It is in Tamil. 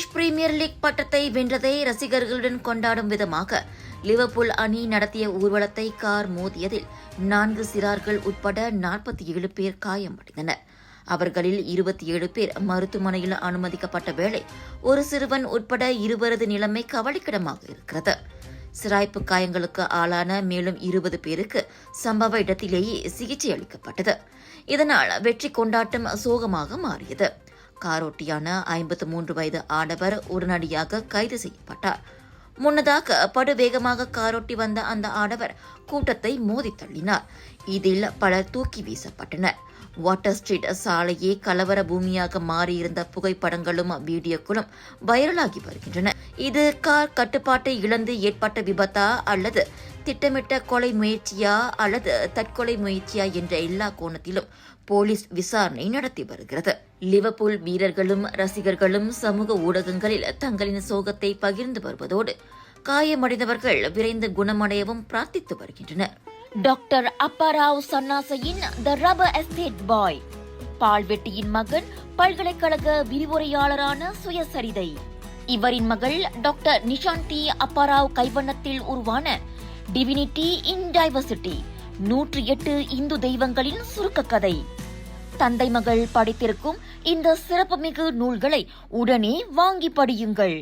இங்கிலீஷ் பிரீமியர் லீக் பட்டத்தை வென்றதை ரசிகர்களுடன் கொண்டாடும் விதமாக லிவர்பூல் அணி நடத்திய ஊர்வலத்தை கார் மோதியதில் 4 சிறார்கள் உட்பட 47 பேர் காயமடைந்தனர். அவர்களில் 27 பேர் மருத்துவமனையில் அனுமதிக்கப்பட்ட வேளை ஒரு சிறுவன் உட்பட 20 நிலைமை கவலைக்கிடமாக இருக்கிறது. சிராய்ப்பு காயங்களுக்கு ஆளான மேலும் 20 பேருக்கு சம்பவ இடத்திலேயே சிகிச்சை அளிக்கப்பட்டது. இதனால் வெற்றி கொண்டாட்டம் சோகமாக மாறியது. காரோட்டியான 53 வயது ஆடவர் உடனடியாக கைது செய்யப்பட்டார். முன்னதாக படுவேகமாக காரோட்டி வந்த அந்த ஆடவர் கூட்டத்தை மோதி தள்ளினார். இதில் பலர் தூக்கி வீசப்பட்டனர். வாட்டர் ஸ்ட்ரீட் சாலையே கலவர பூமியாக மாறியிருந்த புகைப்படங்களும் வீடியோக்களும் வைரலாகி வருகின்றன. இது கார் கட்டுப்பாட்டை இழந்து ஏற்பட்ட விபத்தா அல்லது திட்டமிட்ட கொலை முயற்சியா அல்லது தற்கொலை முயற்சியா என்ற எல்லா கோணத்திலும் போலீஸ் விசாரணை நடத்தி வருகிறது. லிவர்பூல் வீரர்களும் ரசிகர்களும் சமூக ஊடகங்களில் தங்களின் சோகத்தை பகிர்ந்து வருவதோடு காயமடைந்தவர்கள் விரைந்து குணமடையவும் பிரார்த்தித்து வருகின்றனர். டாக்டர் அப்பாராவ் சன்னாசையின் த ரப்பர் எஸ்டேட் பாய், பால்வெட்டியின் மகன், பல்கலைக்கழக விரிவுரையாளரான சுயசரிதை. இவரின் மகள் டாக்டர் நிஷாந்தி அப்பாராவ் கைவண்ணத்தில் உருவான டிவினிட்டி இன் டைவர்சிட்டி 108 இந்து தெய்வங்களின் சுருக்க கதை. தந்தை மகள் படித்திருக்கும் இந்த சிறப்புமிகு நூல்களை உடனே வாங்கி படியுங்கள்.